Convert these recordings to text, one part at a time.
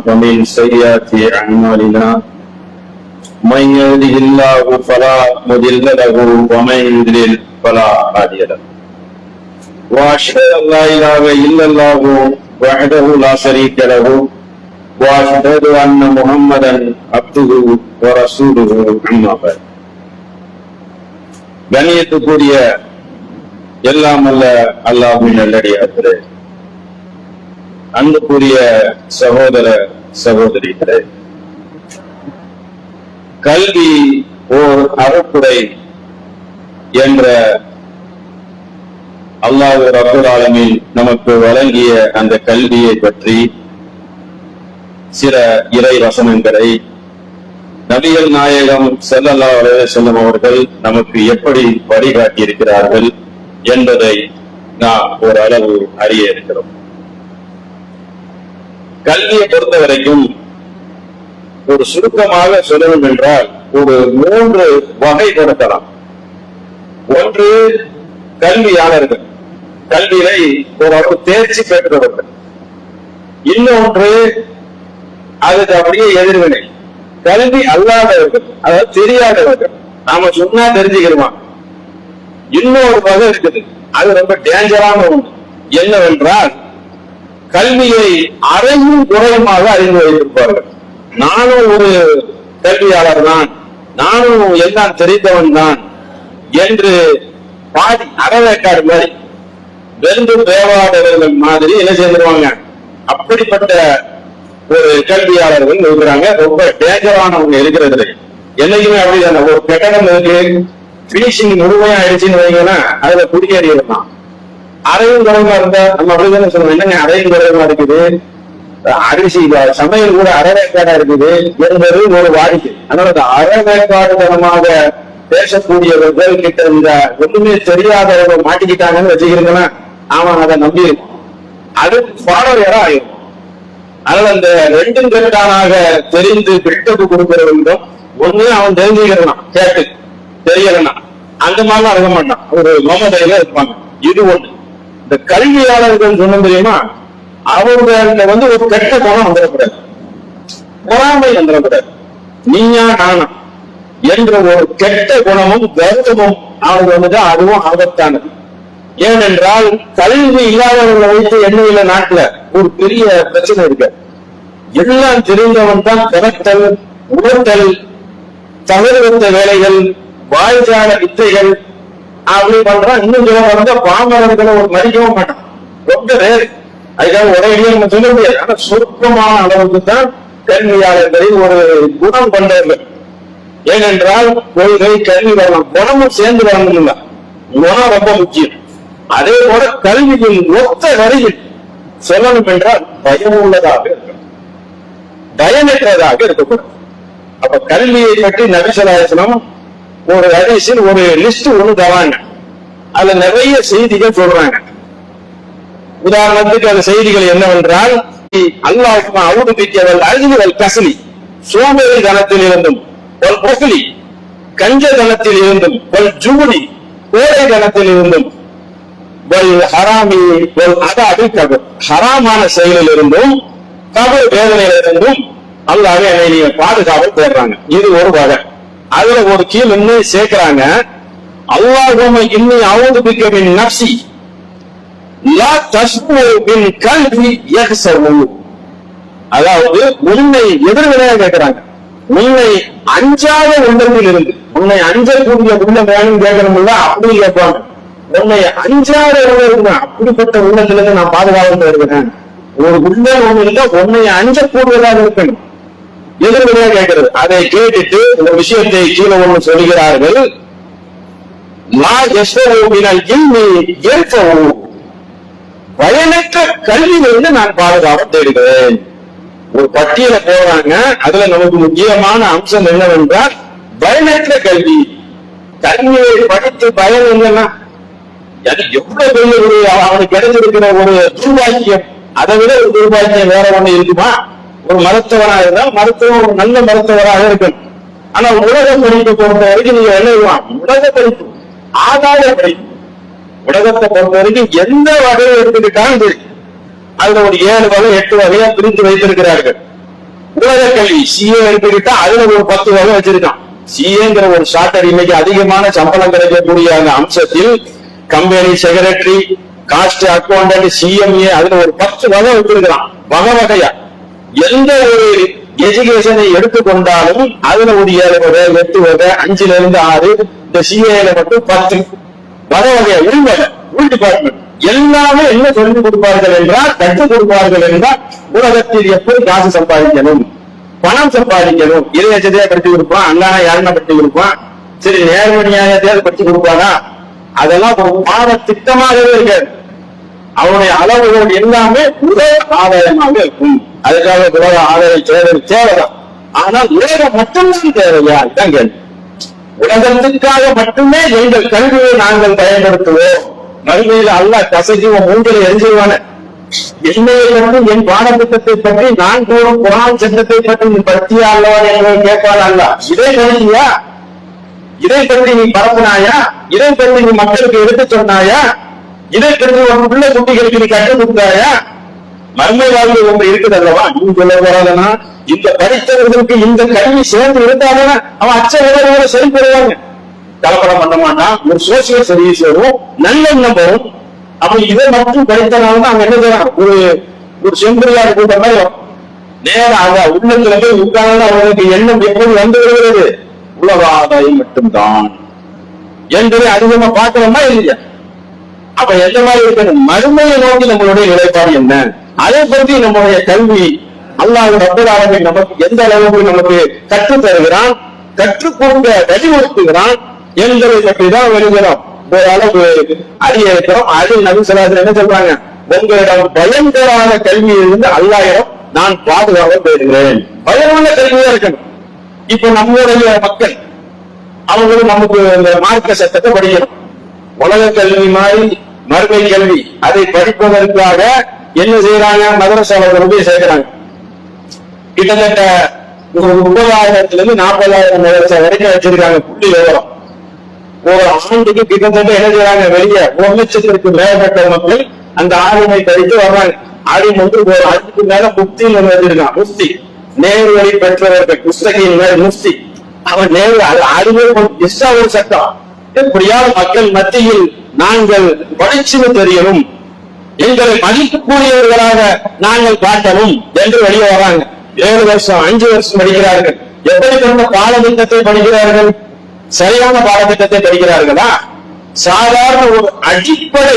ومن سيئات أعمالنا من يهده الله فلا مضل له ومن يضلل فلا هادي له وأشهد أن لا إله إلا الله وحده لا شريك له وأشهد أن محمدا عبده ورسوله أما بعد. கண்ணியத்துக்குரிய எல்லாம் அல்ல அல்லாஹ்வின் நல்லடியார்களே, அன்புக்குரிய சகோதர சகோதரிகளே, கல்வி ஓர் அறக்குறை என்ற அல்லாஹ் ரப்பல் ஆலமீன் நமக்கு வழங்கிய அந்த கல்வியை பற்றி சில இறை வசனங்களை நபிகள் நாயகம் ஸல்லல்லாஹு அலைஹி வஸல்லம் அவர்கள் நமக்கு எப்படி வழிகாட்டி இருக்கிறார்கள் என்பதை நாம் ஓரளவு அறிய இருக்கிறோம். கல்வியை பொறுத்த வரைக்கும் ஒரு சுருக்கமாக சொல்லணும் என்றால் ஒரு 3 வகைப்படுத்தலாம். ஒன்று கல்வியாளர்கள், கல்வியை ஒரு தேர்ச்சி பெற்றவர்கள். இன்னொன்று அதுக்கு அப்படியே எதிர்வினை, கல்வி அல்லாதவர்கள், அதாவது தெரியாதவர்கள், நாம சொன்னா தெரிஞ்சுக்கிறோமா. இன்னொரு வகை இருக்குது, அது ரொம்ப டேஞ்சரான ஒன்று. என்னவென்றால் கல்வியை அறையும் குறையுமாக அறிந்து வைத்திருப்பார்கள். நானும் ஒரு கல்வியாளர் தான், நானும் எல்லாம் தெரிந்தவன் தான் என்று பாதி அறவேக்காடு மாதிரி வெந்து தேவாடர்கள் மாதிரி என்ன செய்திருவாங்க. அப்படிப்பட்ட ஒரு கல்வியாளர்கள் இருக்கிறாங்க. ரொம்ப டேஞ்சரானவங்க இருக்கிறது. என்னைக்குமே அப்படிதான. ஒரு கட்டடம் இருக்கு, பினிஷிங் முழுமையா ஆயிடுச்சுன்னு வைங்கன்னா அதுல குடியேறிடலாம். அறையும் குறைமா இருந்தா நம்ம அப்படிதானே சொல்லுவோம். என்னங்க அறையும் குறைமா இருக்குது, அரிசி சமையல் கூட அறவேக்காடா இருக்குது என்பது ஒரு வாடிக்கை. அதனால அந்த அறவேக்காடுதனமாக பேசக்கூடியவர்கள் கிட்ட இந்த ஒண்ணுமே தெரியாதவர்கள் மாட்டிக்கிட்டாங்கன்னு வச்சுக்கிறீங்கன்னா அவன் அதை நம்பி அது ஃபாலோவரா ஆயிரும். அதனால அந்த 2 கட்டானாக தெரிந்து பில்டப் கொடுக்கிறவங்களும் ஒண்ணு அவன் தெரிஞ்சுக்கிறான், கேட்டு தெரியலன்னா அந்த மாதிரிலாம் இருக்க மாட்டான், ஒரு மமதையில இருப்பாங்க. இது ஒண்ணு. இந்த கல்வியாளர்கள் சொன்ன தெரியுமா, அவங்க ஒரு கெட்ட குணம் வந்துடக்கூடாது, பொறாமை வந்துடக்கூடாது, நீயா நானா என்ற ஒரு கெட்ட குணமும் கர்வமும் அவங்க அதுவும் ஆபத்தானது. ஏனென்றால் கல்வி இல்லாதவர்களை வைத்து எண்ணெயில நாட்டுல ஒரு பெரிய பிரச்சனை இருக்கு. எல்லாம் தெரிந்தவன் தான் கணத்தல், உணர்த்தல், தவறுத்த வேலைகள், வாய்ஜால வித்தைகள் அப்படி பண்றான். இன்னும் சொல்ல பாமரர்களை ஒரு மதிக்கவும் மாட்டான், ரொம்ப ரேர். அதுக்காக உடனடியே நம்ம சொல்ல முடியாது. ஆனா சுருக்கமான அளவுக்கு தான் கல்வியாளர்களில் ஒரு குணம் கொண்டவர்கள். ஏனென்றால் கொள்கை கல்வி வரலாம், குணமும் சேர்ந்து வரணும் இல்ல, குணம் ரொம்ப முக்கியம். அதே போல கல்வியின் ஒத்த வரையில் சொல்லணும் என்றால் பயம் உள்ளதாக இருக்கணும், பயனற்றதாக இருக்கக்கூடாது. அப்ப கல்வியை பற்றி நபி ஸல்லல்லாஹு அலைஹி வஸல்லம் ஒரு ஹதீஸில் ஒரு லிஸ்ட் ஒண்ணு தராங்க. அதுல நிறைய செய்திகள் சொல்றாங்க. உதாரணத்துக்கு அந்த செய்திகள் என்னவென்றால், அல்லாஹ் அவுது பிக்கவல் அஜ்வல் கஸ்லி, சோம்பேறி தனத்தில் இருந்தும், ஒரு பொக்லி கஞ்ச தனத்தில் இருந்தும், ஒரு ஜூலி கோடை தனத்தில் இருந்தும், ஹராமி அதாது கபர் ஹராமான செயலில் இருந்தும் கபர் வேதனையில இருந்தும் அல்லாஹ்வே என்னை நீங்க பாதுகாவல் தேடுறாங்க. இது ஒரு வகை. அதுல ஒரு கீழ் இன்னும் சேர்க்கிறாங்க, அல்லாஹும்ம இன்னி அஊது பிக்க மின் நஃப்ஸி லா தஸ்பு மின் கல்வி யஹ்ஸவு. அதாவது உன்னை எதிர்வினையா கேட்கிறாங்க, உன்னை அஞ்சாத உள்ளத்தில் இருந்து, உன்னை அஞ்சக்கூடிய உள்ளம் வேணும் கேட்கணும்ல, அப்படி கேட்பாங்க. உன்னை அஞ்சாத உள்ள அப்படிப்பட்ட உள்ளத்திலிருந்து நான் பாதுகாப்பு இருக்கிறேன். ஒரு உள்ளம் ஒண்ணு இல்ல, உன்னை அஞ்சக்கூடியதாக இருக்கணும், எதிர்வினையா கேட்கிறது. அதை கேட்டுட்டு இந்த விஷயத்தை கீழே ஒண்ணு சொல்கிறார்கள், பயனற்ற கல்வியிலிருந்து நான் பாதுகாப்பு தேடுகிறேன். ஒரு பட்டியலை போடுறாங்க. அதுல நமக்கு முக்கியமான அம்சம் என்னவென்றால் பயனற்ற கல்வி. கல்வியை படித்து பயன் என்னன்னா எவ்வளவு பெரிய ஒரு அவனுக்கு கிடைச்சிருக்கிற ஒரு துர்பாக்கியம். அதை விட ஒரு துர்பாக்கியம் வேற ஒண்ணு இருக்குமா? ஒரு மருத்துவராக இருந்தால் மருத்துவம் ஒரு நல்ல மருத்துவராக இருக்கும். ஆனா உலக படிப்பை பொறுத்த வரைக்கும் நீங்க எழுதுவான் உலக படிப்பு ஆதார படிப்பு. உலகத்தை பொறுத்த வரைக்கும் எந்த வகையை எடுத்துக்கிட்டாலும் சரி அதுல ஒரு 7 வகை 8 வகையா பிரித்து வைத்திருக்கிறார்கள். உலக கல்வி சிஏ எடுத்துக்கிட்டா அதுல ஒரு 10 வகை வச்சிருக்கான். சிஏங்கிற ஒரு ஷார்ட்டர் இன்னைக்கு அதிகமான சம்பளம் கிடைக்கக்கூடிய அந்த அம்சத்தில் company secretary, cost accountant, CMA அதுல ஒரு 10 வகை வச்சிருக்கிறான். வகை வகையா எந்த ஒரு எஜுகேஷனை எடுத்துக்கொண்டாலும் அதுல ஒரு 7 வகை 8 வகை 5ல இருந்து 6 இந்த சிஏல மட்டும் 10 வகை வகையா உள் டிபார்ட்மெண்ட் எல்லாமே என்ன சொல்லிக் கொடுப்பார்கள் என்றால் கற்றுக் கொடுப்பார்கள் என்றால் உலகத்தில் எப்படி காசு சம்பாதிக்கணும், பணம் சம்பாதிக்கணும். இளையச்சதையா படிச்சு கொடுப்பான். அங்கானா யாருன்னா படிச்சு கொடுப்பான். சரி நேர்ம நியாயத்தையாவது படிச்சு கொடுப்பானா? அதெல்லாம் ஒரு பாட திட்டமாகவே இருக்காது. அவனுடைய அளவுகள் எல்லாமே உலக ஆதாயமாக இருக்கும். அதுக்காக உலக ஆதாய தேவைதான். ஆனால் உலகம் மட்டும்தான் தேவையா? இதான் கேள்வி. உலகத்துக்காக மட்டுமே எங்கள் கல்வியை நாங்கள் பயன்படுத்துவோம். மறுமையில் அல்லாஹ் கசைக்கு மூன்றில் எரிஞ்சிருவான என்னையை வந்து என் பாடத்திட்டத்தை பற்றி நான் கூறும் குரான் சட்டத்தை பற்றி நீ பற்றியா அல்லவா என்று கேட்பான் அல்ல. இதை படிச்சியா? இதை பற்றி நீ பரப்புனாயா? இதை பற்றி நீ மக்களுக்கு எடுத்து சொன்னாயா? இதை பற்றி உன் பிள்ளை குட்டிகளுக்கு நீ கற்றுக் கொடுத்தாயா? மர்மை வாழ்வு ஒன்று இருக்குது அல்லவா? நீ சொல்ல போறாங்கன்னா இந்த படித்தவர்களுக்கு இந்த கல்வி சேர்ந்து இருந்தாங்கன்னா அவன் அச்ச சரிப்படுவாங்க. கலப்படம் பண்ண மாட்டான். ஒரு சோசியல் சர்வீஸ் வரும், நல்லெண்ணம் வரும். அப்ப இதை மட்டும் படித்தனால்தான் அவங்க என்ன செய்யறாங்க? ஒரு செம்பரியாடு கூட்ட மாதிரி நேரம் உள்ளத்துல போய் உட்கார்ந்து அவங்களுக்கு எண்ணம் எப்படி வந்து வருகிறது? உலக ஆதாயம் மட்டும்தான் என்பதை அதிகமா பார்க்கிறோமா இல்லையா? அப்ப எந்த மாதிரி இருக்கணும்? மறுமையை நோக்கி நம்மளுடைய நிலைப்பாடு என்ன? அதை பற்றி நம்முடைய கல்வி அல்லாஹ் ரப்பல் ஆலமீன் நமக்கு எந்த அளவுக்கு நமக்கு கற்றுத் தருகிறான், கற்றுக் கொடுக்க வலியுறுத்துகிறான் என்பதை பற்றி தான் வருகிறோம். அளவு அறிய இருக்கிறோம். அது நபி ஸல்லல்லாஹு அலைஹி வஸல்லம் என்ன சொல்றாங்க? உங்களிடம் பயங்கரமான கல்வியிலிருந்து அல்லாஹ்விடம் நான் பாதுகாப்பு தேடுகிறேன். பயனுள்ள கல்வியா இருக்கணும். இப்ப நம்முடைய மக்கள் அவங்களும் நமக்கு இந்த மார்க்க சட்டத்தை படிக்கணும். உலக கல்வி மாதிரி மறுமை கல்வி அதை படிப்பதற்காக என்ன செய்யறாங்க? மதரசாவில் கொண்டு சேர்க்கிறாங்க. கிட்டத்தட்ட 30,000 40,000 மதரசா வரைக்கும் வச்சிருக்காங்க. புள்ளி விவரம் ஒரு ஆண்டுக்கு கிட்டத்தட்ட என்ன செய்யறாங்க? வெளியே 1 லட்சத்திற்கு மேற்பட்ட மக்கள் அந்த ஆளுமை படித்து வர்றாங்க. ஆளும் வந்து ஒரு அதுக்கு மேல முஃப்தின்னு வச்சிருக்கான். முஃப்தி நேரு வழி பெற்றவர்கள் புஸ்தகின் மேல் முஃப்தி அவன் நேரு அறிவு எக்ஸ்ட்ரா ஒரு சட்டம். எப்படியாவது மக்கள் மத்தியில் நாங்கள் படிச்சுன்னு தெரியணும், எங்களை மதிக்கக்கூடியவர்களாக நாங்கள் காட்டணும் என்று வெளியே வராங்க. 7 வருஷம் 5 வருஷம் படிக்கிறார்கள். எப்படிப்பட்ட பாடத்திட்டத்தை படிக்கிறார்கள்? சரியான பாடத்திட்டத்தை படிக்கிறார்களா? சாதாரண ஒரு அடிப்படை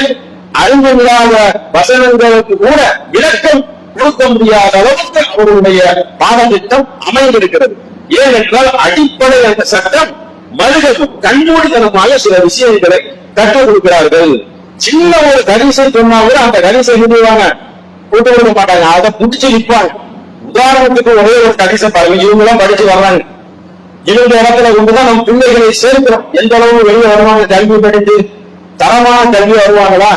அறிவில்லாத வசனங்களுக்கு கூட விளக்கம் கொடுக்க முடியாத அளவுக்கு அவருடைய பாடத்திட்டம் அமைந்திருக்கிறது. ஏனென்றால் அடிப்படை அந்த சட்டம் மனிதர்கள் கண்மூடித்தனமாக சில விஷயங்களை கற்றுக் கொடுக்கிறார்கள். சின்ன ஒரு கரிசை சொன்னா கூட அந்த கரிசை நிறுவாங்க கூட்டு கொடுக்க மாட்டாங்க. அதை புடிச்சு நிற்பாங்க. உதாரணத்துக்கு ஒரே ஒரு கரிசை பாருங்க. இவங்க எல்லாம் படிச்சு வர்றாங்க. இவங்க இடத்துல கொண்டுதான் நம்ம பிள்ளைகளை சேர்க்கிறோம். எந்த அளவு வெளியே வருவாங்க? கல்வி படித்து தரமான கல்வி வருவாங்களா?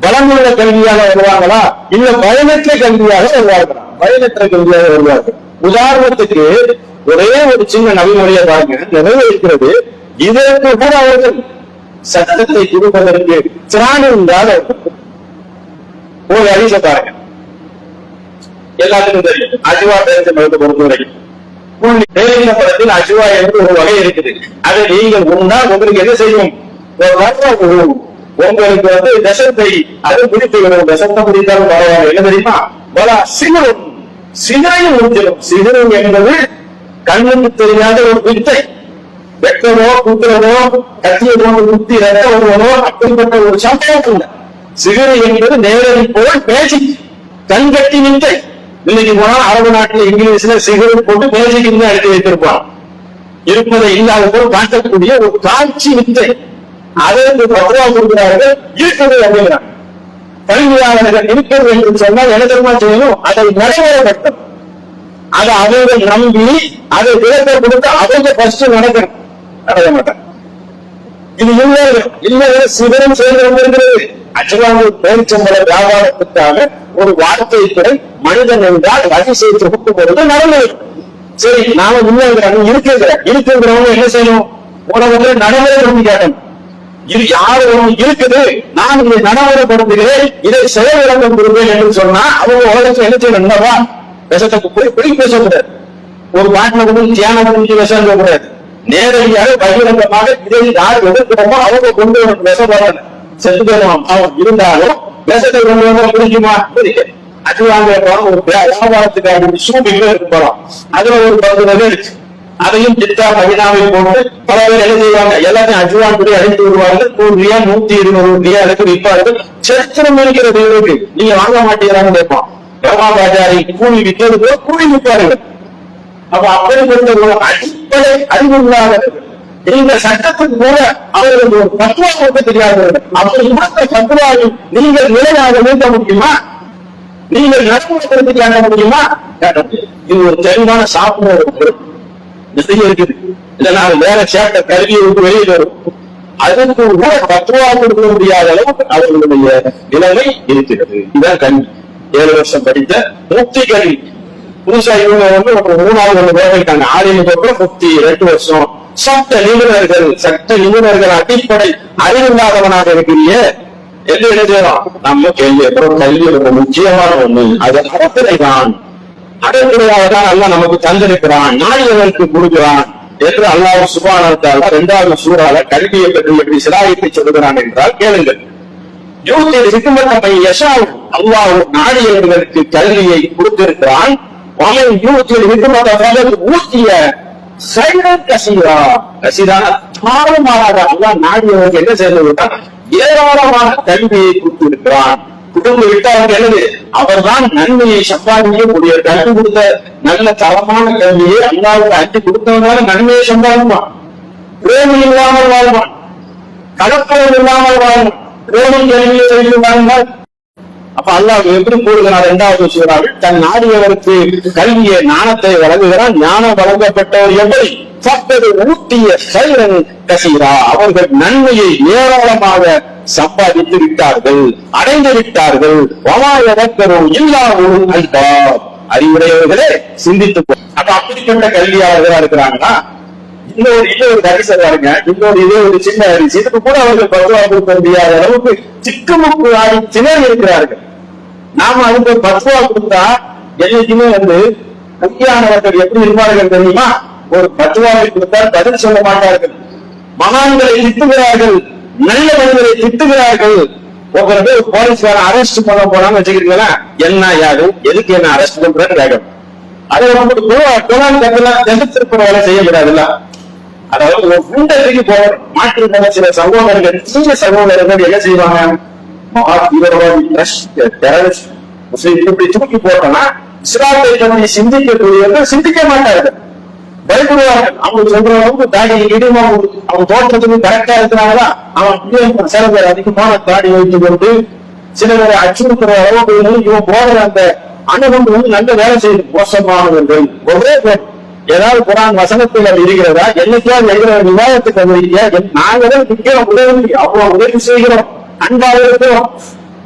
பலமுள்ள கல்வியாக வருவாங்களா? இல்ல பயனற்ற கல்வியாக வருவார்களா? பயனற்ற கல்வியாக வருவார்கள். உதாரணத்துக்கு ஒரே ஒரு சின்ன நபிமொழியை பாருங்க. நிறைவேற்கிறது. இதற்கு கூட அவர்கள் சட்டத்தை கொடுப்பதற்கு திராணி இல்லாத ஒரு அரிசை பாருங்க. எல்லாத்துக்கும் தெரியும். அஜுவா தெரிஞ்ச மருத்துவ பொறுத்தவரைக்கும் படத்தில் அஜுவா என்று ஒரு வகை இருக்குது. அதை நீங்கள் உண்டால் உங்களுக்கு என்ன செய்யும்? உங்களுக்கு வந்து விஷத்தை அது பிடித்து விடும். விஷத்தை பிடித்தாலும் பரவாயில்ல. என்ன தெரியுமா? சிகரம் சிகரையும் முடிச்சிடும். சிகரம் என்பது கண்ணுக்கு தெரியாத ஒரு வித்தை. வெட்டவோ குத்துறவோ கத்திய போன்று குத்தி ரத்த வருவதோ அப்படிப்பட்ட ஒரு சம்பவம் இல்லை. சிகரை என்பது நேரடி போல் மேஜிக் கண்கட்டி வித்தை. இன்னைக்கு போனா அரபு நாட்டில் இங்கிலீஷ்ல சிகரம் போட்டு மேஜிக் எடுத்து வைத்திருப்பான். இருப்பதை இல்லாத போல் காட்டக்கூடிய ஒரு காட்சி வித்தை. அதற்கு பத்வா கொடுக்கிறார்கள், இருக்குது அப்படிங்கிறாங்க. கல்வியாளர்கள் இருக்கிறது என்று சொன்னால் என்ன தெரியுமா செய்யணும்? அதை நடைமுறைப்படுத்தும். அதை அவங்க நம்பி அதை விளக்க கொடுத்து அவங்க ஃபர்ஸ்ட் நடக்கணும். நடக்க மாட்டாங்க. இது இல்லை சிவரும் சேர்ந்து வந்திருக்கிறது. அச்சுவாங்க பேரிச்சம்பள வியாபாரத்துக்காக ஒரு வார்த்தை துறை மனிதன் என்றால் அதிசய தொகுப்பு பொழுது நடந்தது. சரி, நாம இல்லைங்கிறாங்க, இருக்குங்கிறவங்க என்ன செய்யணும்? உலகத்துல நடைமுறைப்படுத்தி கேட்கணும். இது யாரு இருக்குது, நான் இதை நடைமுறைப்படுத்துகிறேன், இதை செயல் விளக்கம் கொடுப்பேன் என்று சொன்னா அவங்க உலகத்துல என்ன செய்யணும்? என்னவா விஷத்தை போய் பேசக்கூடாது. ஒரு பாட்டில கொண்டு தியானம் பண்ணி விஷம் கூடாது. நேரடியாக பகிரங்கமாக இதை யார் எதிர்க்கிறோமோ அவங்க கொண்டு வர விஷம் செத்து போயிடுவான். அவன் இருந்தாலும் விஷத்தை கொண்டு வர பிடிக்குமா? அச்சுவாங்க ஒரு வியாபாரத்துக்காக சூப்பிங்க போறோம். அதுல ஒரு 10 வகை இருக்கு. அதையும் திட்டா மகிழாவை போட்டு பல பேர் என்ன செய்வாங்க? எல்லாத்தையும் அஜுவான் கூட அழைத்து வருவார்கள். 100 120 அதுக்கு விற்பார்கள். சரித்திரம் இருக்கிறது இருக்கு. நீங்க வாங்க மாட்டீங்களான்னு கேட்போம். பாஜாரி கூலி விற்கிறது போல கூலி விற்பார்கள். அப்ப அப்படிப்பட்ட ஒரு அடிப்படை அறிவுள்ளாளர்கள் இந்த சட்டத்துக்கு கூட அவர்கள் ஒரு பத்துவா கொடுக்க தெரியாதவர்கள். அப்படி கொடுத்த பத்துவாவை நீங்கள் நிலையாக நிறுத்த முடியுமா? நீங்கள் நடைமுறைப்படுத்தி காண முடியுமா? இது ஒரு தெளிவான சாப்பிடுற நிறைய இருக்குது. இதனால் வேற சேட்ட கல்வியை விட்டு வெளியில் வரும். அதற்கு கூட பத்துவா கொடுக்க முடியாத அளவுக்கு அவர்களுடைய நிலைமை இருக்கிறது. இதுதான் கல்வி. 7 வருஷம் படித்த முக்தி கல்வி. புதுசா இவங்க வந்து ஒரு 3வது வேலைக்காங்க. 6 முக்தி 2 வருஷம். சட்ட நிபுணர்கள் அடிப்படை அறிவில்லாதவனாக இருக்கிறீங்க என்று என்ன செய்யலாம்? நம்ம கேள்வி கல்வி ரொம்ப முக்கியமான ஒண்ணு. அது அறத்தினை தான். அடங்குறையாக தான் அல்லாஹ் நமக்கு தந்திருக்கிறான், நாயகனுக்கு கொடுக்கிறான் என்று அல்லாஹ் சுப்ஹானஹு வ தஆலா 2வது சூறால கல்வியை பற்றி எப்படி சிலாயித்தை சொல்லுகிறான் என்றால் கேளுங்கள். அல்லாஹ் நாடியவர்களுக்கு கல்வியை கொடுத்திருக்கிறான். நாடியவர்கள் என்ன செய்திருக்கிறான்? ஏராளமான கல்வியை கொடுத்திருக்கிறான். குடும்ப விட்டார்கள் என்னது? அவர்தான் நன்மையை சம்பாதிக்கக்கூடிய கல்வி கொடுத்த நல்ல தரமான கல்வியை அல்லாவுக்கு அஞ்சு கொடுத்தவனால நன்மையை சம்பாதிப்பான். பிரேமி இல்லாமல் வாழ்வான், கலப்படம் இல்லாமல் வாழ்வான். பிரேமி கல்வியை வாழ்ந்தால் அப்ப அல்லாஹ் எப்படி கூறுகிறார்? 2வது சூறாவில் தன் நாடியவருக்கு கல்வியை ஞானத்தை வழங்குகிறான். ஞானம் வழங்கப்பட்டவர் எப்படி? ஊட்டிய சைரன் கசீரா, அவர்கள் நன்மையை ஏராளமாக சம்பாதித்து விட்டார்கள், அடைந்து விட்டார்கள். அறிவுடையவர்களே சிந்தித்து. அப்ப அப்படிப்பட்ட கல்வியாளர்களா இருக்கிறாங்கன்னா இன்னொரு தரிசை பாருங்க. ஒரு சின்ன அரிசி இதுக்கு கூட அவர்கள் பத்துவா கொடுக்க முடியாத அளவுக்கு சிக்குமுக்கு ஆடி சிலர் இருக்கிறார்கள். நாம அதுக்கு பத்துவா கொடுத்தா என்னைக்குமே பொய்யானவர்கள் எப்படி இருப்பார்கள் தெரியுமா? ஒரு பத்துவாவை கொடுத்தால் பதில் சொல்ல மாட்டார்கள். மகான்களை திட்டுகிறார்கள், நல்ல மனிதரை திட்டுகிறார்கள். ஒவ்வொரு பேர் போலீஸ்காரன் அரெஸ்ட் பண்ண போனான்னு வச்சுக்கிறீங்களா? என்ன யாரு எதுக்கு என்ன அரெஸ்ட் பண்றேன்னு கேட்கணும். அதை எதிர்த்திருக்கிற வேலை செய்யக்கூடாதுல்ல. அதாவது ஒரு குண்டத்துக்கு போற மாற்று சில சகோதரர்கள் சின்ன சகோதரர்கள் என்ன செய்வாங்க? இப்படி தூக்கி போட்டோம்னா இஸ்லாத்தை பற்றி சிந்திக்கக்கூடியவர்கள் சிந்திக்க மாட்டார்கள், பயப்படுவார்கள். அவங்க சொல்ற அளவுக்கு தாடி இடிமா அவங்க தோற்றத்துக்கு கரெக்டா இருக்கிறாங்களா? அவன் சில பேர் அதிகமான தாடி வைத்துக் கொண்டு சில பேரை அச்சுறுத்துற அளவுக்கு இவன் போடுற அந்த அணுகுண்டு நல்ல வேலை செய்து மோசமானவர்கள். ஒரே பேர் ஏதாவது குரான் வசனத்தில் அது இருக்கிறதா? என்னைக்காவது எழுதுற விவாதத்துக்கு அது நாங்கள் உதவி அவ்வளவு உதவி செய்கிறோம், அன்பாக இருக்கிறோம்.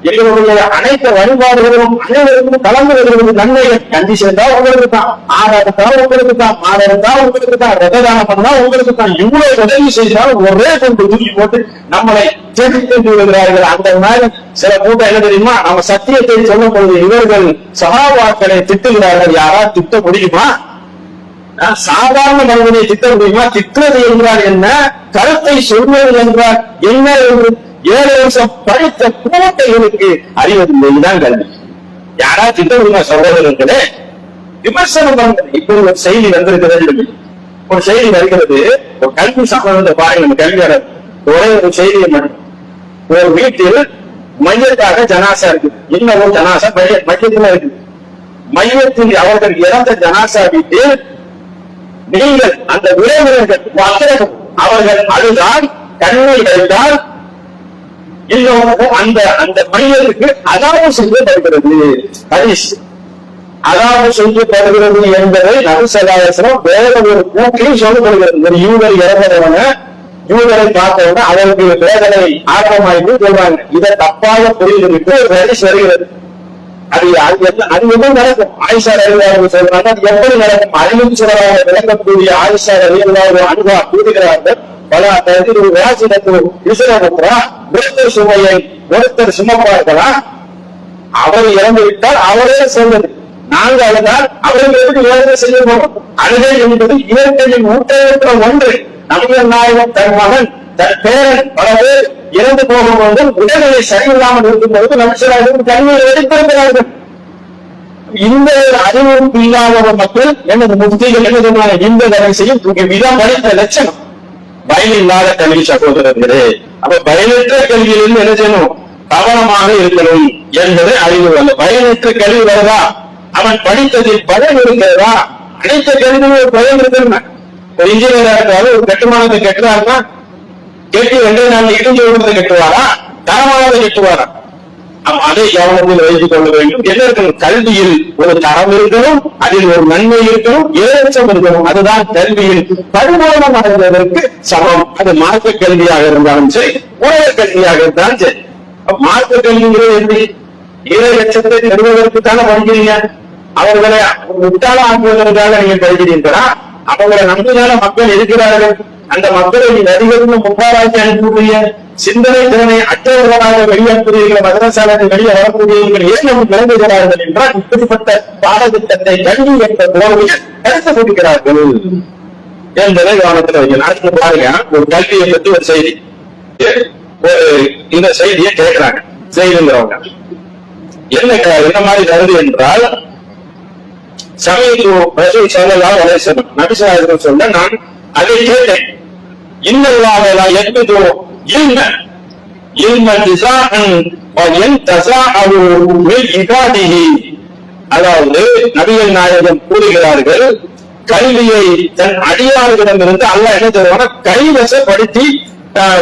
எங்களுடைய அனைத்து வழிபாடுகளும் அனைவருக்கும் கலந்து வருவது நன்மைகள். கண்டி சேர்ந்தா உங்களுக்கு தான், ஆறாயிரத்தா உங்களுக்கு தான், மாதத்தா உங்களுக்கு தான், ரத்ததானம் பண்ணா உங்களுக்கு தான். இவ்வளவு உதவி செய்தாலும் ஒரே கொண்டு தூக்கி போட்டு நம்மளை தெரிவித்து விடுகிறார்கள். அந்த மாதிரி சில கூட்டம் என்ன தெரியுமா? நம்ம சத்தியத்தை சொல்லும் பொழுது இவர்கள் சகாபாக்களை திட்டுகிறார்கள். யாராவது திட்ட முடியுமா? சாதாரண மனிதனை திட்ட முடியுமா? திட்டுறது என்றால் என்ன, கருத்தை சொல்வது என்றால் என்ன என்று 7 வருஷம் படித்த கூட்டைகளுக்கு அறிவதில்லை. இதுதான் கல்வி. யாராவது திட்ட முடியுமா? சகோதரர்களே, விமர்சனம் பண்ணுறது. இப்ப ஒரு செய்தி வந்திருக்கிறது, ஒரு செய்தி வருகிறது, ஒரு கல்வி சம்பந்தத்தை பாருங்க. கல்வியாளர் ஒரே ஒரு செய்தியை மட்டும், ஒரு வீட்டில் மையத்தாக ஜனாசா இருக்குது. இன்னும் ஜனாசா மையத்துல இருக்குது. மையத்தில் அவர்கள் இறந்த ஜனாசா வீட்டில் நீங்கள் அந்த உறவினர்கள் அவர்கள் அழுதால் கண்ணை வைத்தால் இன்னும் அந்த அந்த மனிதனுக்கு அதாவது செய்யப்படுகிறது. ஹதீஸ் அதாவது செய்யப்படுகிறது என்பதை நபி ஸல்லல்லாஹு அலைஹி வஸல்லம் வேற ஒரு கூற்றில் சொல்லப்படுகிறது. ஒரு யூதர் இறந்தவன யூதரை பார்த்தவங்க அவருக்கு வேதனை ஆரம்பமாயிட்டு சொல்றாங்க. இதை தப்பாக புரிந்துவிட்டு ஒரு ஹதீஸ் வருகிறது. அது என்ன நடக்கும்? ஆயிஷா ரலியல்லாஹு சொல்றாங்க, அது எப்படி நடக்கும்? அறிவும் சிறவாக விளங்கக்கூடிய ஆயிஷா ரலியல்லாஹு அன்ஹா கூறுகிறார்கள், பல தகுதி வியாசிடத்து விசுரா ஒருத்தர் சுமையை ஒருத்தர் சுமப்பார்களா? அவர் இறந்து விட்டால் அவரே சொல்வது, நாங்க அழுதால் அவர்களுக்கு வேதனை செய்ய போறோம். அழுகை என்பது இயற்கையின் ஊட்டேற்ற ஒன்று. நபிகள் நாயகம் தன் மகன் தன் பேரன் பல பேர் இறந்து போகும்போது உடல்நிலை சரியில்லாமல் இருக்கும்போது நபிசல்லாஹு கண்ணீர் வெடித்திருக்கிறார்கள். இந்த அறிவிப்பு இல்லாத மக்கள் எனது முக்திகள் என்ன சொன்னாங்க? இந்த தடவை செய்யும் விதம் படித்த லட்சணம் பயன் இல்லாத கல்வி சகோதரர்களே. அப்ப பயனற்ற கல்வியிலிருந்து என்ன செய்யணும்? கவனமாக இருக்கணும் என்பதை அறிவு. அந்த பயனற்ற கல்வி வருதா? அவன் படித்ததில் பயன் இருக்கிறதா? அனைத்து கல்வியும் பயன் இருக்கிற ஒரு இன்ஜினியரா இருக்காரு, ஒரு கட்டுமானத்தை கட்டுறாருன்னா கேட்டு 2 நாள் இடிஞ்சு விடுறதை கட்டுவாரா? தரமானதை கட்டுவாரா? அதை கவனத்தில் வைத்துக் கொள்ள வேண்டும். என்ன இருக்கணும்? கல்வியில் ஒரு தரம் இருக்கணும், அதில் ஒரு நன்மை இருக்கணும், இலட்சம் இருக்கணும். அதுதான் கல்வியில் பரிமாணம் அடைவதற்கு சமம். அது மார்க்க கல்வியாக இருந்தாலும் சரி, உலக கல்வியாக இருந்தாலும் சரி. மார்க்க கல்விங்கிறது எப்படி? 7 லட்சத்தை பெறுவதற்கு தானே படிக்கிறீங்க. அவர்களை முட்டாள ஆக்குவதற்காக நீங்க படிக்கிறீங்களா? அவங்களை நம்பினால மக்கள் இருக்கிறார்கள். அந்த மக்களை நீ நதிகளுக்கு முப்பாராக்கி அனுப்பக்கூடிய சிந்தனை திறனை அற்றவர்களாக வெளியேற்றுவீர்கள், மதரசாலை வெளியே வரக்கூடியவர்கள் ஏன் நமக்கு விளங்குகிறார்கள் என்றால் இப்படிப்பட்ட பாடத்திட்டத்தை கல்வி என்ற போர்வையில் கருத்து கொடுக்கிறார்கள் என்பதை கவனத்தில் வைக்கணும். அடுத்து பாருங்க, ஒரு கல்வியை பற்றி ஒரு செய்தி, இந்த செய்தியை கேட்கிறாங்க செய்திங்கிறவங்க. என்ன மாதிரி கருது என்றால், சமயத்து ரசூல் ஸல்லல்லாஹு அலைஹி வஸல்லம் நபி ஸல்லல்லாஹு அலைஹி வஸல்லம் சொன்ன, நான் அதை கேட்டேன். இன்னல்லாஹ லா யக்பிது இல்ம திஸாஅன் வ யன்தஸாஅு மின் இபாதிஹி. அதாவது நபிகள் நாயகம் கூறுகிறார்கள், கல்வியை தன் அடியார்களிடமிருந்து அல்லாஹ் என்ன செய்வானா? கைவசப்படுத்தி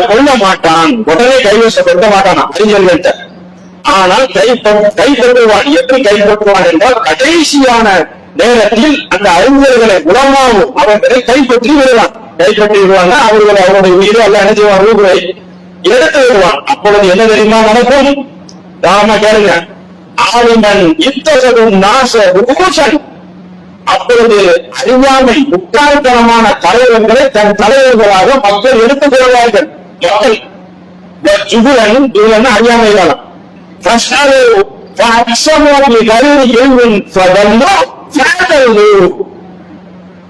கொள்ள மாட்டான். உடனே கைவசப்படுத்த மாட்டானா அறிஞர்கள்ட்ட. ஆனால் கைப்பற்றுவான். எப்படி கைப்பற்றுவான் என்றால், கடைசியான நேரத்தில் அந்த அறிஞர்களை உலமாவும் அவர்களை கைப்பற்றி விடுவான். கைப்பற்றி விடுவாங்க. அவர்களை அவருடைய உயிரை எல்லாம் என்ன செய்வான்? ரூபாய் எடுத்து விடுவான். அப்பொழுது என்ன தெரியுமா நடக்கும்? தாம கேளுங்க. ஆலிமன் இத்தசதும் நாச ரூசன். அப்பொழுது அறியாமை முட்டாள்தனமான தலைவர்களை தன் தலைவர்களாக மக்கள் எடுத்துக் கொள்வார்கள். மக்கள் அறியாமை காலம்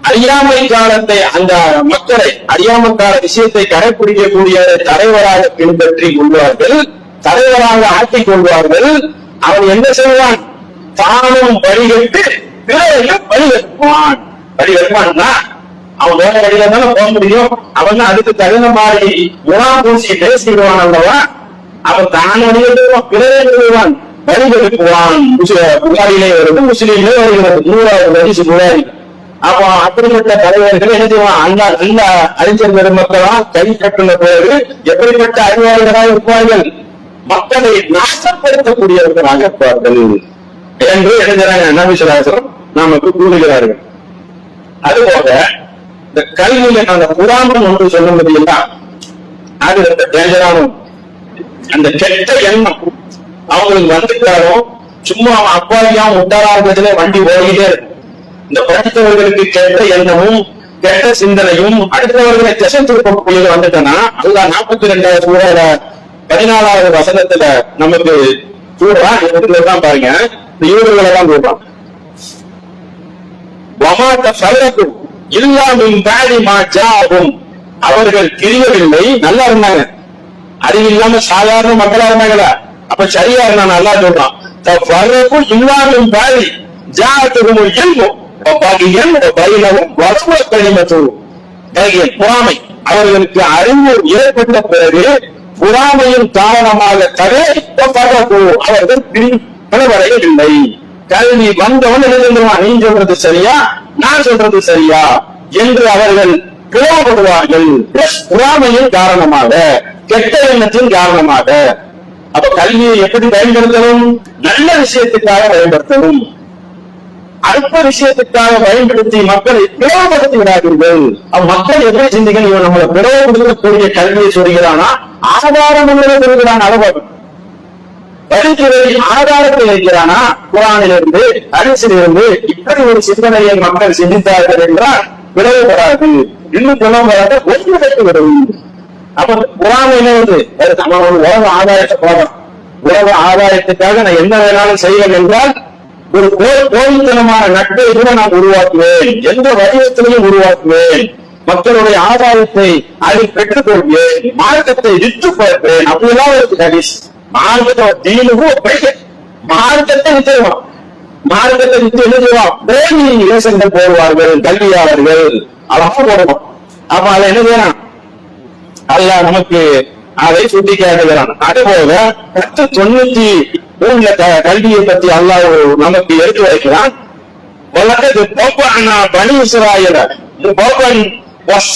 அறியாமை காலத்தை, அந்த மக்களை அறியாமை கால விஷயத்தை கடைபிடிக்கக்கூடிய தலைவராக பின்பற்றி கொள்வார்கள், தலைவராக ஆக்கிக் கொள்வார்கள். அவன் என்ன செய்வான்? தானும் வழிகட்டு பிறரையும் வழிகட்டுவான். வழிகட்டுவான்னா அவன் வேற வழியில தானே போக முடியும். அவன் அதுக்கு தகுந்த மாதிரி குணம் பூசி பேசிடுவான் அல்லவா? அவன் தான் வழிகட்டுவான், பிறரை எழுதுவான், வழிகட்டுவான். புகாரிலே வருது, முஸ்லீம்லே வருகிறது. 100வது ஹதீஸ் புகாரி. அப்போ அப்படிப்பட்ட தலைவர்கள் என்ன செய்வான்? அந்த அறிஞர் பெருமக்களா கை கட்டுன பிறகு எப்படிப்பட்ட அறிவாளிகளாக இருப்பார்கள்? மக்களை நாசப்படுத்தக்கூடியவர்களாக இருப்பார்கள் என்று எழுதுறாங்க நபி ஸல்லல்லாஹு அலைஹி வஸல்லம் நமக்கு கூறுகிறார்கள். அதுபோக இந்த கல்வியில அந்த புராணம் ஒன்று சொல்ல முடியல, அது டேஞ்சரான அந்த கெட்ட எண்ணம் அவங்களுக்கு வந்துட்டாலும் சும்மா அப்பாவியா முட்டாளாகிறதுல வண்டி ஓடிட்டே இருக்கும். இந்த படித்தவர்களுக்கு கெட்ட எண்ணமும் கெட்ட சிந்தனையும் அடுத்தவர்களை திசை திருப்பக்கூடியது வந்துட்டனா, அதுதான் 42வது சூறால 14வது வசனத்துல நமக்கு சூறான் பாருங்க. இந்த யூதர்களை தான் கூறுறான். அவர்கள் கிரியவில்லை, நல்லா இருந்தாங்க. அறிவில்லாம சாதாரண மக்களா இருந்தாங்களா? அப்ப சரியா இருந்தா நல்லா சொல்றான். இல்லாமல் பாதி ஜாத்துக்கும் இயல்பும் பொறாமை அவர்களுக்கு அறிவு ஏற்பட்ட பிறகு பொறாமையின் காரணமாக அவர்கள் பிளவடையவில்லை. கல்வி வந்தவன் எழுதுவான், நீ சொல்றது சரியா நான் சொல்றது சரியா என்று அவர்கள் பிளவுபடுவார்கள். பொறாமையின் காரணமாக, கெட்ட எண்ணத்தின் காரணமாக. அப்ப கல்வியை எப்படி பயன்படுத்தணும்? நல்ல விஷயத்துக்காக பயன்படுத்தணும். அற்ப விஷயத்துக்காக பயன்படுத்தி மக்களை பிளவுபடுத்தி விடாதீர்கள். மக்கள் எப்படி சிந்திக்கணும்? இவன் நம்மளை பிளவுபடுத்தக்கூடிய கல்வியை சொல்கிறானா, ஆதாரம் சொல்கிறான்? அளவு படிக்கிறதை ஆதாரத்தை வைக்கிறானா? குரானிலிருந்து, ஹதீஸிலிருந்து இப்படி ஒரு சிந்தனையை மக்கள் சிந்தித்தார்கள் என்றால் பிளவுபடாது, இன்னும் பிளவுபடாத ஒன்றுபட்டு விடும். அப்ப குரான் என்ன வந்து உலக ஆதாயத்தை போகலாம். உலக ஆதாயத்துக்காக நான் என்ன வேணாலும் செய்வேன் என்றால் ஒரு கோயில்தனமான நட்பை கூட நான் உருவாக்குவேன், எந்த வடிவத்திலையும் உருவாக்குவேன், மக்களுடைய ஆதாயத்தை அதில் பெற்றுக் கொள்வேன், மார்க்கத்தை விற்று பார்ப்பேன். அப்படியெல்லாம் ஒரு ஹதீஸ். மார்க்கத்தை மார்க்கத்தை நிச்சயமா மார்க்கத்தை விட்டு என்ன செய்வோம்? பேணி இலசங்கள் போடுவார்கள் கல்வியாளர்கள், அழகா போடுவோம். அப்ப அதை என்ன செய்யலாம்? அல்லாஹ் நமக்கு அதை சுட்டி காட்டுகிறான். அதுபோல 1093 கல்வியை பற்றி அல்லாஹ் நமக்கு எடுத்து வைக்கிறான். பனி இஸ்ராயீல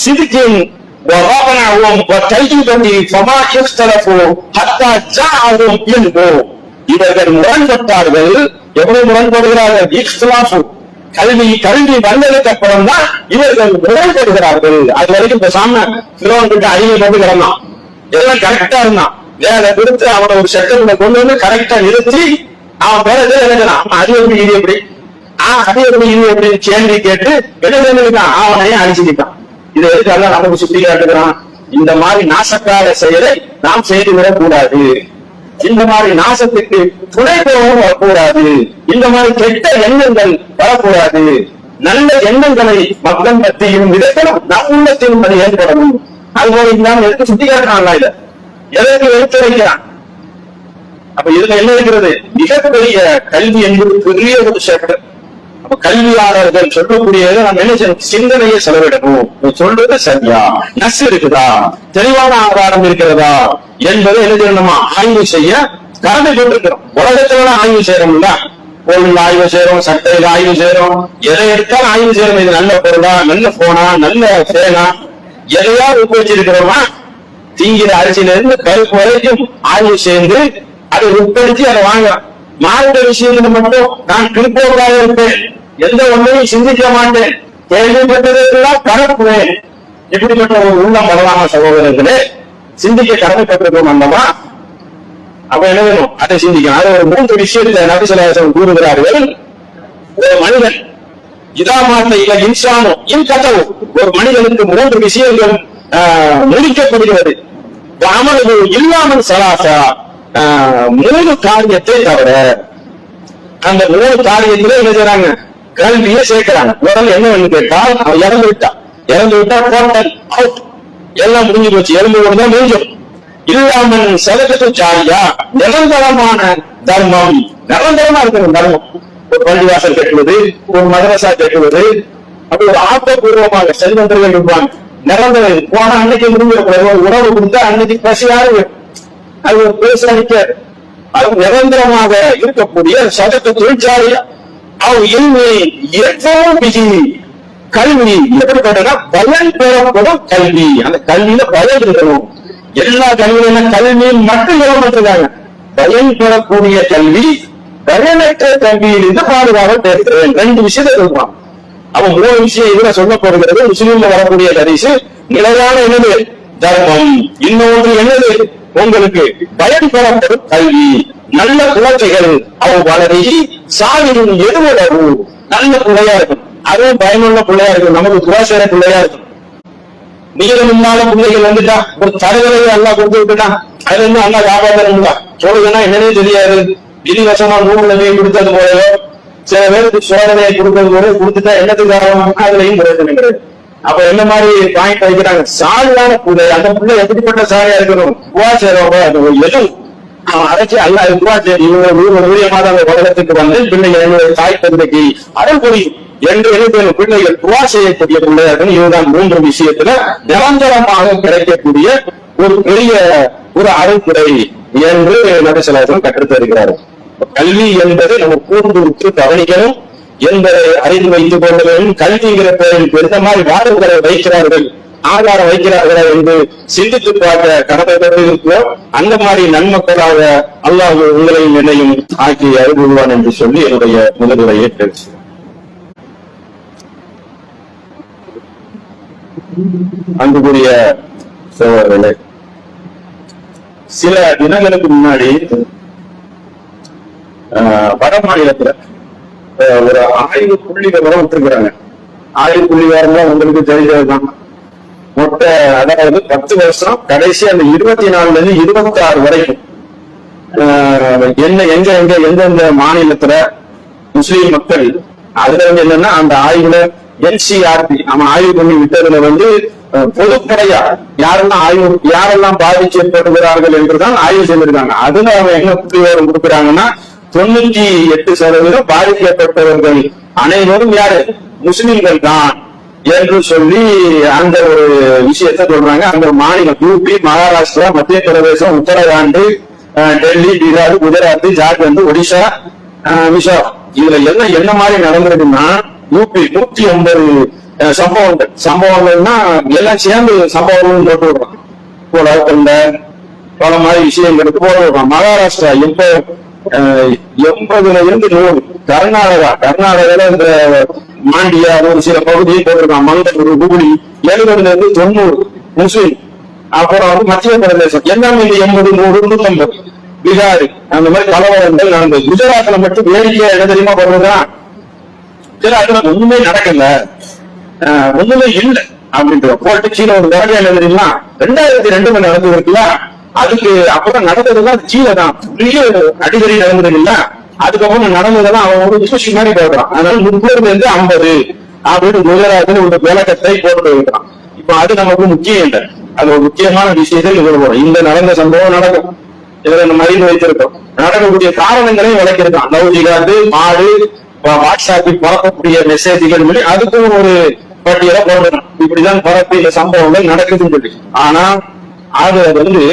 சிதிக்கின் இவர்கள் முரண்பட்டார்கள். எப்படி முரண்படுகிறார்கள்? கல்வி வந்ததுக்கு அப்புறம் தான் இவர்கள் முரண்படுகிறார்கள். அது வரைக்கும் பேசாம கிட்ட அறிவை கொண்டு கிடந்தான், எல்லாம் கரெக்டா இருந்தான். வேலை கொடுத்து அவனை ஒரு செட்டப்ல கொண்டு வந்து கரெக்டா நிறுத்தி அவன் பிறகு எழுதுறான். அது எப்படி இது எப்படி அது எப்படி இது எப்படி கேள்வி கேட்டு எழுதுறான். அவனையே அழிச்சுக்கிட்டான். இதை எதுக்காக நமக்கு சுட்டி காட்டுகிறான்? இந்த மாதிரி நாசக்கார செயலை நாம் செய்து விடக்கூடாது. இந்த மாதிரி நாசத்துக்கு துணை போகவும் வரக்கூடாது. இந்த மாதிரி கெட்ட எண்ணங்கள் வரக்கூடாது. நல்ல எண்ணங்களை மக்கள் மத்தியிலும் விதைக்கணும், நம் உள்ளத்திலும் அது ஏற்படணும். அதுபோல இல்லாமல் எடுத்து சுட்டி காட்டுறாங்களா? இதை எதற்கு எடுத்து வைக்கிறான்? அப்ப இதுல என்ன இருக்கிறது? மிகப்பெரிய கல்வி என்பது பெரிய ஒரு சேட்டர். அப்ப கல்வியாளர்கள் சொல்லக்கூடியதை நம்ம என்ன செய்யணும்? சிந்தனையை செலவிடணும். சொல்றது சரியா, நஸ் இருக்குதா, தெளிவான ஆதாரம் இருக்கிறதா என்பதை என்ன செய்யணுமா? ஆய்வு செய்ய கடமை கொண்டிருக்கிறோம். உலகத்துல ஆய்வு செய்யறோம்ல, பொருள் ஆய்வு செய்யறோம், சட்டையில ஆய்வு செய்யறோம், எதை எடுத்தாலும் ஆய்வு செய்யறோம். இது நல்ல பொருளா, நல்ல போனா, நல்ல சேனா, எதையா உபயோகிச்சிருக்கிறோமா? தீங்கிற அரிசியில இருந்து கருப்பு வரைக்கும் ஆய்வு செய்து அதை உட்படுத்தி அதை வாங்கலாம். மாறுட விஷயத்துல மட்டும் நான் திருப்போவதாக இருப்பேன், எந்த ஒன்றையும் சிந்திக்க மாட்டேன், கேள்விப்பட்டதெல்லாம் பரப்புவேன். இப்படிப்பட்ட ஒரு உள்ளம் வரலாமா சகோதரர்களே? சிந்திக்க கடமைப்பட்டிருக்கோம் அல்லவா? அப்ப என்ன வேணும்? அதை சிந்திக்கணும். அது ஒரு 3 விஷயத்தை நபி ஸல்லல்லாஹு அலைஹி வஸல்லம் கூறுகிறார்கள். ஒரு மனிதன் இதாமாத்த இல்ல இன்சானும் இன்கதவு, ஒரு மனிதனுக்கு 3 விஷயங்கள் முடிக்கப்படுகிறது. அமலு இல்லாமல் சலாசா, 3 காரியத்தை தவிர. அந்த 3 காரியத்திலே என்ன செய்யறாங்க? கல்வியை சேர்க்கிறாங்க. முதல்ல என்னன்னு கேட்டால், அவன் இறந்து விட்டா டோட்டல் அவுட், எல்லாம் முடிஞ்சு போச்சு, எலும்பு கூட தான் முடிஞ்சோம். இல்லாமல் சதகத்து சாரியா, நிரந்தரமான தர்மம், நிரந்தரமா இருக்கிற தர்மம். ஒரு பள்ளிவாசல் கட்டுவது, ஒரு மதரசா கட்டுவது, அப்படி ஒரு ஆக்கப்பூர்வமாக செல்வந்தர்கள் இருப்பாங்க. நிரந்தரம் போன அன்னைக்கு முடிஞ்சிடக்கூடாது. உணவு கொடுத்தா அன்னைக்கு பசியாக அது ஒரு பேச அது நிரந்தரமாக இருக்கக்கூடிய சதக்க தொழிற்சாலையா கல்வி எப்படிப்பட்டனா பலன் பெறப்படும் கல்வி. அந்த கல்வியில பலன் இருக்கணும். எல்லா கல்வியிலும் கல்வியில் மட்டும் நிலமட்டிருக்காங்க. பயன் பெறக்கூடிய கல்வி, பயனற்ற கல்வியிலிருந்து பாதுகாப்பு இருக்கிறேன். 2 விஷயத்தை சொல்றான். அவன் 3 விஷயம் இதுல சொல்லப்படுகிறது. முஸ்லீம்ல வரக்கூடிய ஹதீஸ் நிலையான என்னது? தர்மம். இன்னொன்று என்னது? உங்களுக்கு பயன் பெறப்படும் கல்வி. நல்ல குழந்தைகள் அவன் வளரி சாவியின் எதுவளவு நல்ல பிள்ளையா இருக்கும். அதுவும் பயனுள்ள பிள்ளையா இருக்கும். நமக்கு துவாசேர பிள்ளையா இருக்கும். நீளமில்லாத பிள்ளைகள் வந்துட்டா, ஒரு தரகளை அல்லா கொடுத்து விட்டுட்டா, அது வந்து அல்லா காப்பாற்றணும்டா. சொல்லுதுன்னா என்னன்னே தெரியாது. விதிவசமா நூல்களை கொடுத்தது போலயோ, சில பேருக்கு சோதனையை கொடுத்தது போல கொடுத்துட்டா என்னத்துக்கு அதுலையும் கிடையாது. அப்ப என்ன மாதிரி பாயிண்ட் வைக்கிறாங்க? சாலியான பிள்ளை. அந்த பிள்ளை எப்படிப்பட்ட சாலியா இருக்கணும்? துவாசேரவங்க எதுவும் அரைச்சி அல்லா துவாசேரி இவங்க ஊழியமாக அந்த உலகத்துக்கு வந்து பிள்ளைகள் என்னுடைய தாய் தந்தைக்கு அருள் புரியும் என்று எழுதிய பிள்ளைகள் துவா செய்யக்கூடிய பிள்ளைகள். இதுதான் 3 விஷயத்துல நிரந்தரமாக கிடைக்கக்கூடிய ஒரு பெரிய ஒரு அருள்குறை என்று நபி ஸல்லல்லாஹு அலைஹி வஸல்லம் கற்றுத் தருகிறார்கள். கல்வி என்பதை நம்ம கூர்ந்து உற்று கவனிக்கணும் என்பதை அறிந்து வைத்துக் கொள்ள வேண்டும். கல்விங்கிற பெயரில் பெருத்த மாதிரி வாதங்களை வைக்கிறார்கள். ஆதாரம் வைக்கிறார்களா என்று சிந்தித்து பார்க்க கடமைப்பட்டு இருக்கிறோம். அந்த மாதிரி நன்மக்களாக அல்லாஹ் உங்களையும் என்னையும் ஆக்கி அருள்வான் என்று சொல்லி என்னுடைய முதலுரையை பேசுகிறேன். அன்புக்குரிய சகோதரர்களே, சில தினங்களுக்கு முன்னாடி வட மாநிலத்துல ஒரு ஆய்வு புள்ளி விவரம் விட்டுருக்கிறாங்க. ஆய்வு புள்ளி விவரம் உங்களுக்கு தெரிஞ்சதுதான். மொத்த அதாவது 10 வருஷம் கடைசி அந்த 24ல இருந்து 26 வரைக்கும் எந்தெந்த மாநிலத்துல முஸ்லீம் மக்கள், அதுல வந்து என்னன்னா அந்த ஆய்வுல என்சிஆர்பி அவன் ஆய்வு பண்ணி விட்டதுல வந்து பொதுப்படையா யாரெல்லாம் பாதிக்கப்படுகிறார்கள் என்றுதான் ஆய்வு செய்திருக்காங்க. அதுல அவங்க என்ன புள்ளி விவரம் கொடுக்குறாங்கன்னா 98% பாதிக்கப்பட்டவர்கள் அனைவரும் யாரு, முஸ்லிம்கள் தான் என்று சொல்லி அந்த ஒரு விஷயத்த சொல்றாங்க. அந்த மாநிலம் யூபி, மகாராஷ்டிரா, மத்திய பிரதேசம், உத்தரகாண்ட், டெல்லி, பீகார், குஜராத், ஜார்க்கண்ட், ஒடிசா, மிசோரம், இதுல எல்லாம் என்ன மாதிரி நடந்திருக்குன்னா யூபி 150 சம்பவங்கள்னா எல்லாம் சேர்ந்து சம்பவங்கள் போட்டு விடுறான். போல கொண்ட பல மாதிரி விஷயங்களுக்கு போட்டு விடுறான். மகாராஷ்டிரா எப்ப 80ல இருந்து 100, கர்நாடகால இந்த மாண்டியா ஒரு சில பகுதியை போட்டிருக்கான். மங்களூர், ஹூப்ளி 70ல இருந்து 90 முஸ்லிம். அப்புறம் வந்து மத்திய பிரதேசம் எல்லாமே 80, 100, 150. பீகார் அந்த மாதிரி கலவரங்கள் நடந்தது. குஜராத்ல மட்டும் வேடிக்கையா என்ன தெரியுமா பண்ணுறதுதான், குஜராத்ல ஒண்ணுமே நடக்கல, ஒண்ணுமே இல்லை அப்படின்ற போட்டு கீழே ஒரு விறகு என்ன தெரியுமா 2002 நடந்தது இருக்குல்ல, அதுக்கு அப்புறம் நடந்ததுதான் கீழே தான் பெரிய அடிக்கடி நடந்தது இல்ல, அதுக்கப்புறம் நடந்ததெல்லாம் அவன் ஒரு விஷயம் மாதிரி போடுறான். அதனால 30 இருந்து 50 அப்படின்னு குஜராத்தில் ஒரு விளக்கத்தை போட்டு வைக்கிறான். இப்ப அது நமக்கு முக்கியம் இல்லை, அது ஒரு முக்கியமான விஷயத்தை நிகழ்வோம். இந்த நடந்த சம்பவம் நடக்கும், இதுல நம்ம அறிந்து வைத்திருக்கோம். நடக்கக்கூடிய காரணங்களையும் விளக்கிருக்கான். லவ்ஜிகாது, மாடு, வாட்ஸ்அப்பில் பரப்பக்கூடிய மெசேஜ்கள், அதுக்கும் ஒரு பட்டியலை போடுறான். இப்படிதான் பரப்பி இந்த சம்பவங்கள் நடக்குதுன்னு சொல்லி. ஆனா அது வந்து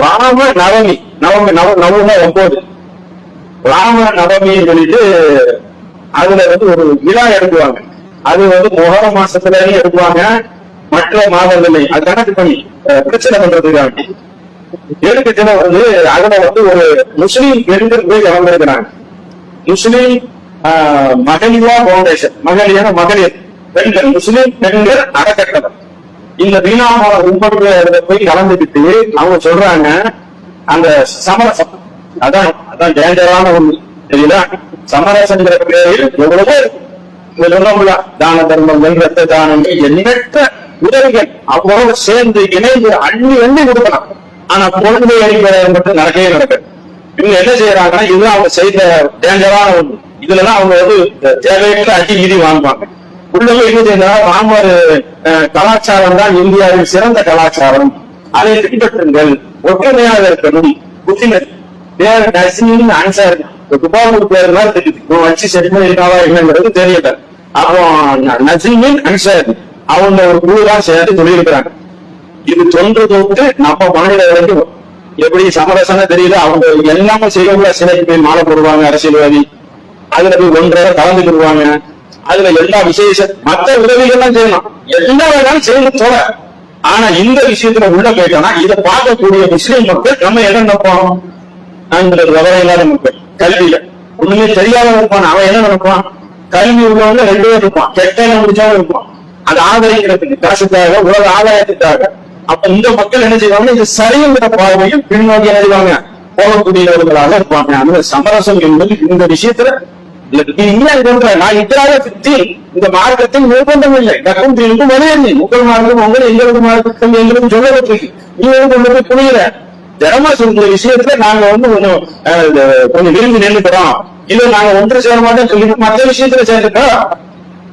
ராம நவமி, நவம்பர் 9 ராம நவமின்னு சொல்லிட்டு அதுல வந்து ஒரு விழா எடுக்குவாங்க. அது வந்து முகர மாசத்துலயும் எடுக்குவாங்க, மற்ற மாதங்கள்ல அது கணக்கு பண்ணி பிரச்சனை பண்றதுக்காக எடுக்கச்சுன்னா வந்து அதுல வந்து ஒரு முஸ்லீம் பெண்கள் போய் கலந்துருக்கிறாங்க. முஸ்லீம் மகளிரா பவுண்டேஷன், மகளிர் பெண்கள், முஸ்லீம் பெண்கள் அறக்கட்டளை இந்த வீணாமல உண்மையில போய் கலந்துக்கிட்டு அவங்க சொல்றாங்க அந்த சமரசம் அதான் டேஞ்சரான ஒண்ணு தெரியல. சமரசங்கிற பேரில் எவ்வளவோ தான தர்மங்கள், ரத்த தானங்கள், எண்ணற்ற உதவிகள் அவ்வளவு சேர்ந்து இணைந்து அள்ளி கொடுக்கலாம். ஆனா குழந்தை அடிப்படை மட்டும் நடக்கவே நடக்குது. இவங்க என்ன செய்யறாங்கன்னா இதுதான் அவங்க செய்த டேஞ்சரான ஒண்ணு. இதுலதான் அவங்க வந்து தேவையற்ற அடி வாங்குவாங்க. உள்ளவே என்ன செய்யறா, ராமர் கலாச்சாரம் தான் இந்தியாவில் சிறந்த கலாச்சாரம், அதை பின்பற்றுங்கள், ஒற்றுமையாக இருக்கணும். புத்தினர் பேர் நசின்னு ஆன்சர் துபாவூர் பேர் தான் தெரியுது, வச்சு செடிமை இருக்காவா என்னங்கிறது தெரியல. அப்போ நசிமின் அன்சார் அவங்க ஒரு குழுதான் சேர்த்து சொல்லியிருக்கிறாங்க. இது தொன்று தொட்டு நம்ம மாநில வரைக்கும் எப்படி சமரசம் தெரியல. அவங்க எல்லாமே செய்யக்கூட சிலைக்கு போய் மாலை போடுவாங்க, அரசியல்வாதி அதுல போய் ஒன்றாக கலந்து கொள்வாங்க. அதுல எல்லா விசேஷ மற்ற உதவிகள்லாம் செய்யலாம், எல்லா வேலையும் செய்யணும் தோல. ஆனா இந்த விஷயத்துல உள்ள போயிட்டோம்னா இதை பார்க்கக்கூடிய முஸ்லீம் மக்கள் நம்ம என்ன நினைப்போம், விவரம் இல்லாத மக்கள், கல்வியில ஒண்ணுமே தெரியாத இருப்பான். அவன் என்ன நினைப்பான், கல்வி உள்ளவங்க 2 பேர் இருப்பான், கெட்ட முடிச்சாவும் இருப்பான். அது ஆதாயங்கிறதுக்கு, காசுக்காக, உலக ஆதாயத்துக்காக. அப்ப இந்த மக்கள் என்ன செய்வாங்க, இது சரிங்கிற பார்வையில் பின்னோக்கி என்ன செய்வாங்க, போகக்கூடியவர்களாக இருப்பாங்க. அந்த சமரசம் என்பது இந்த விஷயத்துல நான் இத்தராகத்தில் இந்த மார்க்கத்தில் நிர்பந்தம் இல்லை. உங்கள் மார்க்கம் உங்கள் எங்களுக்கு மார்க்கம் எங்களுக்கு சொல்லப்பட்டிருக்கு, நீங்களும் கொண்டு போய் புரியல. தினமா சொல்ற விஷயத்துல நாங்க வந்து கொஞ்சம் விரும்பி நின்றுக்கிறோம், இதை நாங்க ஒன்று சேர மாட்டோம் சொல்லி மற்ற விஷயத்துல சேர்ந்துட்டோம்.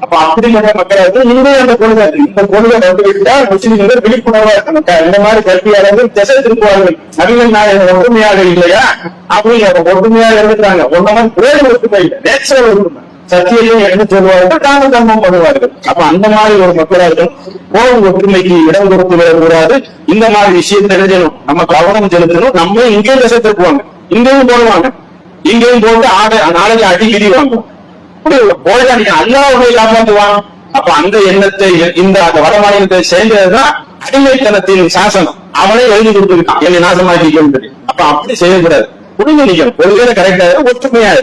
அப்ப அப்படிப்பட்ட மக்களுக்கு இங்கே அந்த கொள்கை, இந்த கொள்கை வந்துவிட்டால் முஸ்லிம்கள் விழிப்புணர்வா இருக்க இந்த மாதிரி கல்வியாளர்கள் திசை திருப்புவார்கள். நபிகள் நாயகம் ஒற்றுமையாக இல்லையா, அப்படிங்கிற ஒற்றுமையாக இருந்துட்டாங்க. ஒன்ன மாதிரி புரோஜன ஒற்றுமை இல்லை, நேச்சுரல் ஒற்றுமை, சத்தியையும் எடுத்து சொல்வார்கள், தான தர்மம் பண்ணுவார்கள். அப்ப அந்த மாதிரி ஒரு மக்களாக போகும் ஒற்றுமைக்கு இடம் கொடுத்து விடக்கூடாது. இந்த மாதிரி விஷயத்தை எழுதணும், நம்ம கவனம் செலுத்தணும். நம்ம இங்கேயும் திசை திருப்புவாங்க, இங்கேயும் போடுவாங்க, இங்கேயும் போட்டு நாளைக்கு அடிக்கடி வாங்குவோம். அல்லாஹ்வை காப்பாற்றுவான், அப்ப அந்த எண்ணத்தை இந்த வட மாநிலத்தை சேர்ந்ததுதான் அடிமைத்தனத்தின் சாசனம். அவனே எழுதி கொடுத்துருக்கான் என்னை நாசமாக்கிக்கொண்டு. அப்ப அப்படி செய்யக்கூடாது. புரிஞ்சுக்கணும், ஒருவேளை கரெக்டா ஒற்றுமையா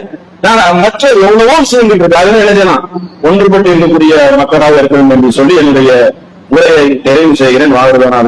மற்ற எவ்வளவோ விஷயம் இருக்கு. அதனால என்ன செய்யலாம், ஒன்றுபட்டு இருக்கக்கூடிய மக்களாக இருக்கணும் என்று சொல்லி என்னுடைய உரையை நிறைவு செய்கிறேன். வாழ்வதான